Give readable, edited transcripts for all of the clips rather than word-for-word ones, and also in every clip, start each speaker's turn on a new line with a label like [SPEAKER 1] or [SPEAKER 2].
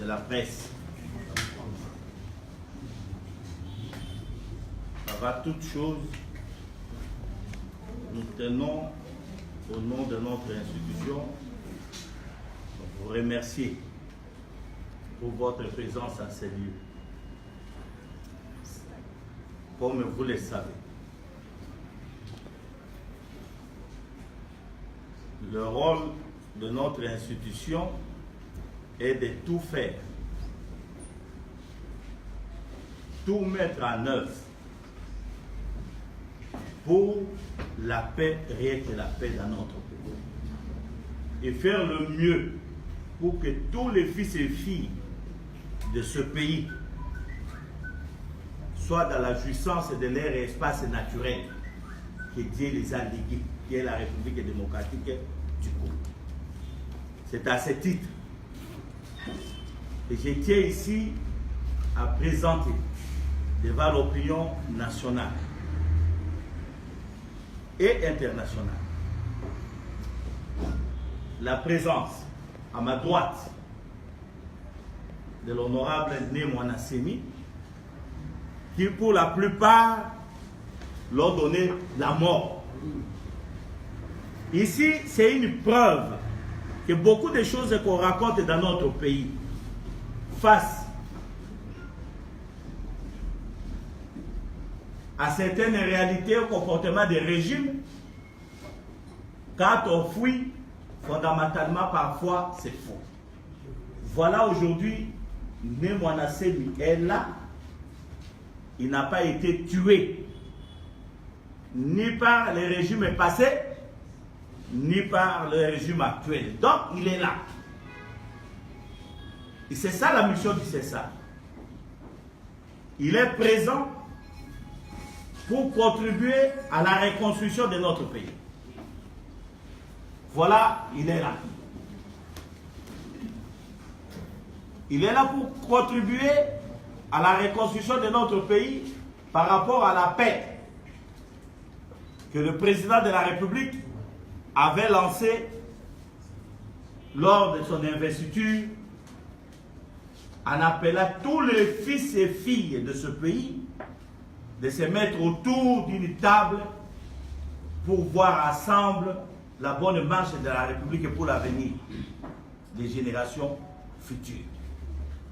[SPEAKER 1] la presse. Avant toute chose, nous tenons, au nom de notre institution, vous remercier pour votre présence à ces lieux. Comme vous le savez, le rôle de notre institution est de tout faire, tout mettre en œuvre pour la paix, rien que la paix dans notre pays. Et faire le mieux pour que tous les fils et filles de ce pays soient dans la jouissance de leur espace naturel que Dieu les a légués, qui est la République démocratique du Congo. C'est à ce titre que je tiens ici à présenter devant l'opinion nationale et internationale la présence à ma droite de l'honorable Né Mwanasemi, qui pour la plupart leur donné la mort. Ici, c'est une preuve que beaucoup de choses qu'on raconte dans notre pays face à certaines réalités au comportement des régimes, quand on fuit, fondamentalement parfois c'est faux. Voilà aujourd'hui, Né Mwanasemi est là, il n'a pas été tué ni par les régimes passés, ni par le régime actuel. Donc, il est là. Et c'est ça la mission du CESA. Il est présent pour contribuer à la reconstruction de notre pays. Voilà, il est là. Il est là pour contribuer à la reconstruction de notre pays par rapport à la paix que le président de la République avait lancée lors de son investiture en appelant tous les fils et filles de ce pays de se mettre autour d'une table pour voir ensemble la bonne marche de la République pour l'avenir des générations futures.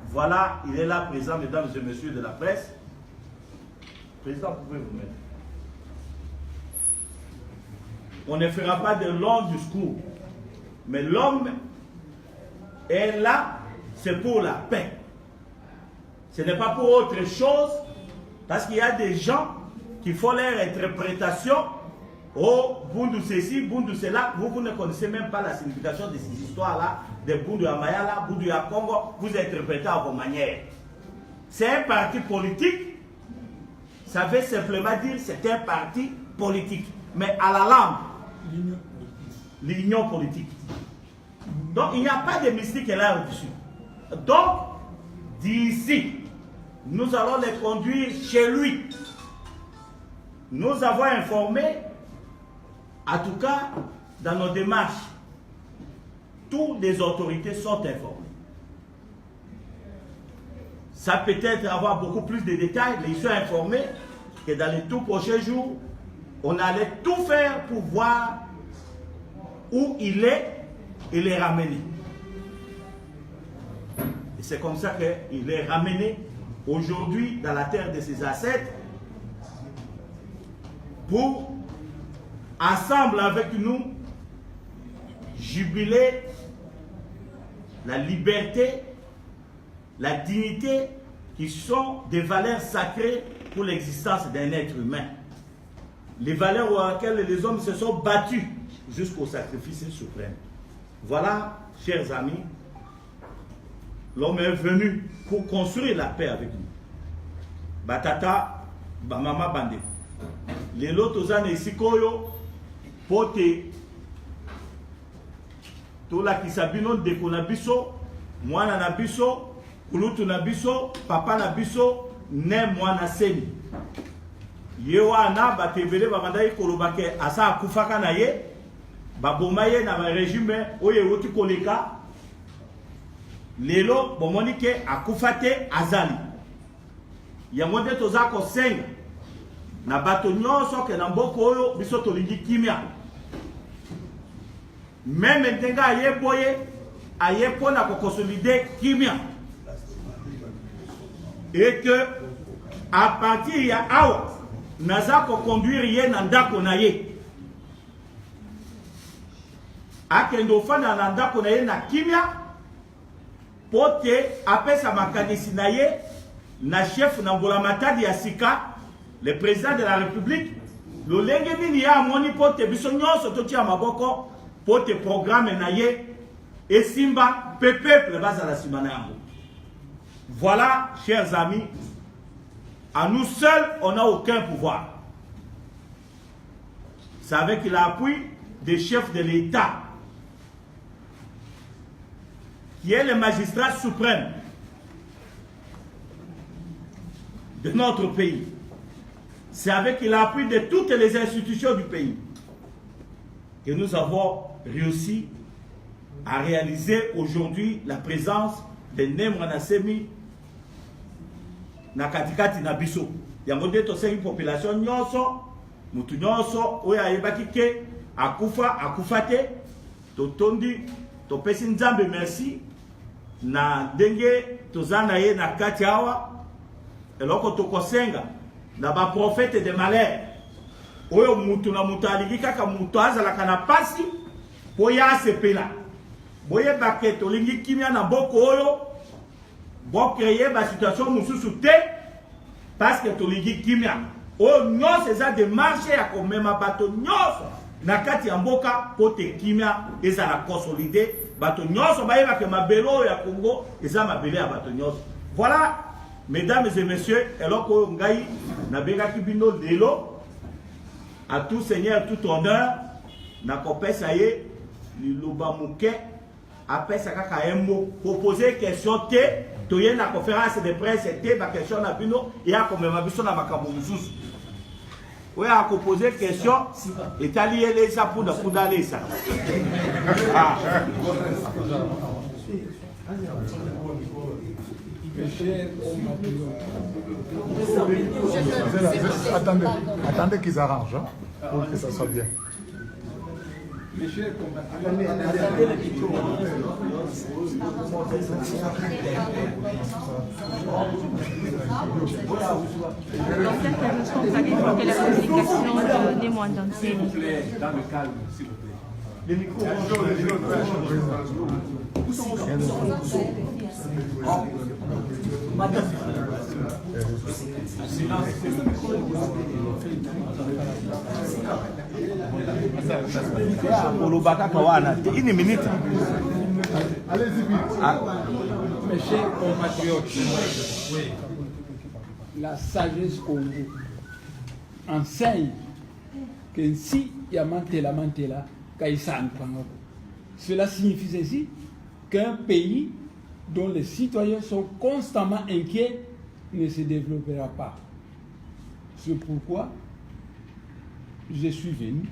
[SPEAKER 1] Voilà, il est là présent, mesdames et messieurs de la presse. Président, vous pouvez vous mettre. On ne fera pas de longs discours, mais l'homme est là, c'est pour la paix. Ce n'est pas pour autre chose, parce qu'il y a des gens qui font leur interprétation. Oh, Bundu ceci, Bundu cela. Vous ne connaissez même pas la signification de ces histoires-là, de Bundu à Mayala, Bundu à Congo. Vous interprétez à vos manières. C'est un parti politique. Ça veut simplement dire c'est un parti politique. Mais à la langue, l'union politique. Donc il n'y a pas de mystique là au-dessus. Donc, d'ici, nous allons les conduire chez lui. Nous avons informé, en tout cas, dans nos démarches, toutes les autorités sont informées. Ça peut-être avoir beaucoup plus de détails, mais ils sont informés que dans les tout prochains jours, on allait tout faire pour voir où il est et les ramener. Et c'est comme ça qu'il est ramené aujourd'hui dans la terre de ses ancêtres pour, ensemble avec nous, jubiler la liberté, la dignité qui sont des valeurs sacrées pour l'existence d'un être humain. Les valeurs auxquelles les hommes se sont battus jusqu'au sacrifice suprême. Voilà, chers amis, l'homme est venu pour construire la paix avec nous. Batata, Bamama Bande. Les lotos ane sikoyo, pote, tola kisabino deko na biso, mwana na biso, kulutu na biso, papa na biso, Né Mwanasemi. Yewana batevele babandai kolobake asa akufaka na ye, babomaye na régime oye woti koleka, lelo bomoni ke akufate azali yango nde toza kosenga na bato nyonso ke na mboka oyo biso tolingi kimia meme ndenga aye boye aye mpona kokonsolide kimia et que à partir ya awa naza koconduire ye na ndako na ye akende ofanda na ndako na ye na kimia po te apesa makanisi na ye na chef na mbulamatadi ya sika le président de la république lolenge nini ya amoni po te biso nyonso totia maboko po te programme na ye esimba pe peuple bazala nsima na yango. Voilà, chers amis, à nous seuls on n'a aucun pouvoir. C'est avec l'appui des chefs de l'État qui est le magistrat suprême de notre pays. C'est avec l'appui de toutes les institutions du pays que nous avons réussi à réaliser aujourd'hui la présence de Nemrana Semi na katikati na biso. Yango nde tosengi population nyonso, mutu nyonso oyo ayebaki ke akufa te, totondi topesi Nzambe merci na ndenge tozana ye na kati awa eloko tokosenga na ba prophète de malheur oyo mutu na mutu aliki kaka mutu azalaka na pasi po ya sepela boyeba ke tolingi kimia na mboko oyo bo créer ba situation mususu te parce que tolingi kimia oyo nyonso eza démarche ya komema bato nyonso na kati ya mboka po te kimia ezala consolidé bato nyonso bayeba ke mabelo ya Congo eza mabele ya bato nyonso. Voilà, mesdames et messieurs, eloko ngai na bengaki bino lelo à tout seigneur tout honneur na kopesa ye liloba muke apesa kaka embo poser question te toye na conférence de presse te ba question na bino ya komema biso na makambo mususu oya ko poser question etali ele sa punda lesa
[SPEAKER 2] Attendez qu'ils arrangent pour que ça soit bien.
[SPEAKER 3] Dans certaines instants, vous allez évoquer la communication de Nemrana Semi.
[SPEAKER 4] Dans le calme, s'il vous plaît.
[SPEAKER 1] les micros. Une minute.
[SPEAKER 2] Allez-y vite.
[SPEAKER 5] Mes chers compatriotes, la sagesse Congo enseigne que si Yamantela Mantela, cela signifie ceci qu'un pays dont les citoyens sont constamment inquiets ne se développera pas. C'est pourquoi je suis venu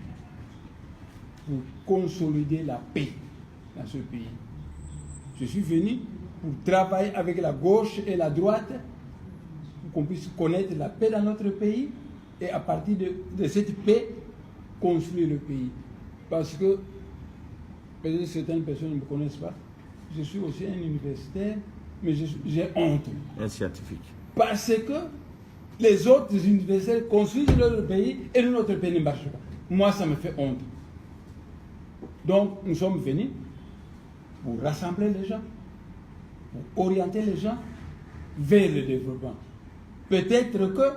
[SPEAKER 5] pour consolider la paix dans ce pays. Je suis venu pour travailler avec la gauche et la droite pour qu'on puisse connaître la paix dans notre pays et à partir de cette paix, construire le pays. Parce que, peut-être certaines personnes ne me connaissent pas, je suis aussi un universitaire, mais j'ai honte.
[SPEAKER 1] Un scientifique.
[SPEAKER 5] Parce que les autres universitaires construisent leur pays et notre pays ne marche pas. Moi, ça me fait honte. Donc, nous sommes venus pour rassembler les gens, pour orienter les gens vers le développement. Peut-être que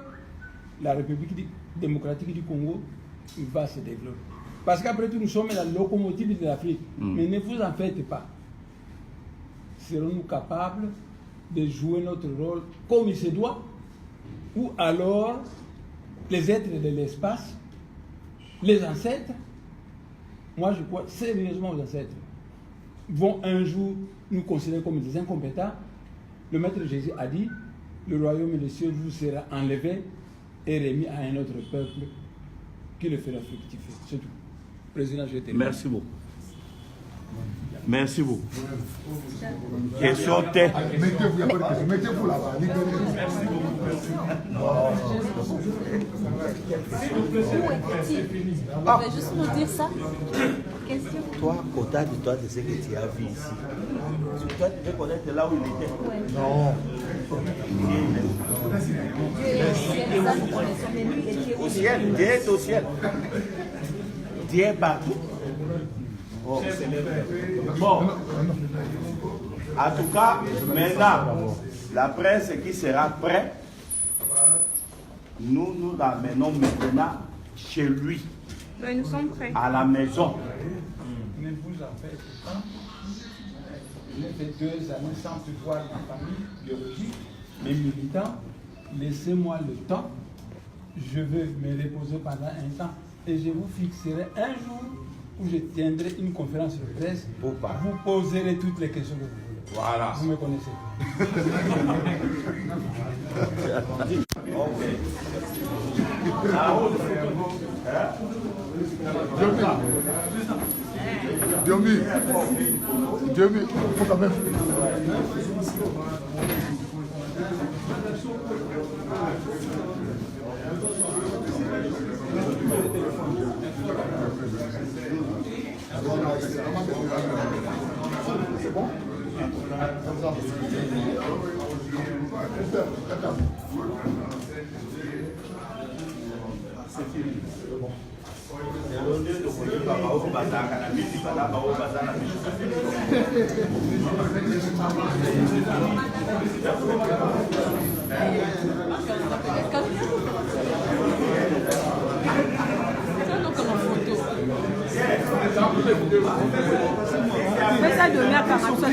[SPEAKER 5] la République démocratique du Congo va se développer. Parce qu'après tout, nous sommes la locomotive de l'Afrique. Mais ne vous en faites pas. Serons-nous capables de jouer notre rôle comme il se doit? Ou alors, les êtres de l'espace, les ancêtres, moi je crois sérieusement aux ancêtres, vont un jour nous considérer comme des incompétents. Le Maître Jésus a dit, le royaume des cieux vous sera enlevé et remis à un autre peuple qui le fera fructifier. C'est tout. Président, je termine.
[SPEAKER 1] Merci beaucoup. Merci beaucoup. Question tête.
[SPEAKER 2] Mettez-vous, il n'y a pas de question. Mettez-vous là-bas.
[SPEAKER 1] Merci beaucoup.
[SPEAKER 6] On va juste nous dire ça. Question.
[SPEAKER 1] Toi, au-delà de toi, de ce que tu as vu ici, toi, tu veux connaître là où il était.
[SPEAKER 2] Non.
[SPEAKER 1] Au ciel, Dieu est au ciel. Dieu est partout. Oh. Bon. En tout cas, maintenant, la presse qui sera prête, nous l'amenons maintenant chez lui,
[SPEAKER 3] Oui, nous sommes prêts.
[SPEAKER 1] à la maison.
[SPEAKER 5] Ne vous en faites pas. J'ai fait 2 années sans pouvoir ma famille biologique, mes militants. Laissez-moi le temps. Je veux me reposer pendant un temps. Et je vous fixerai un jour où je tiendrai une conférence de presse. Vous poserez toutes les questions que vous voulez.
[SPEAKER 1] Voilà.
[SPEAKER 5] Vous me connaissez.
[SPEAKER 2] Diomi, il faut quand même. C'est bon?
[SPEAKER 3] Fais ça donner à Carasso dans la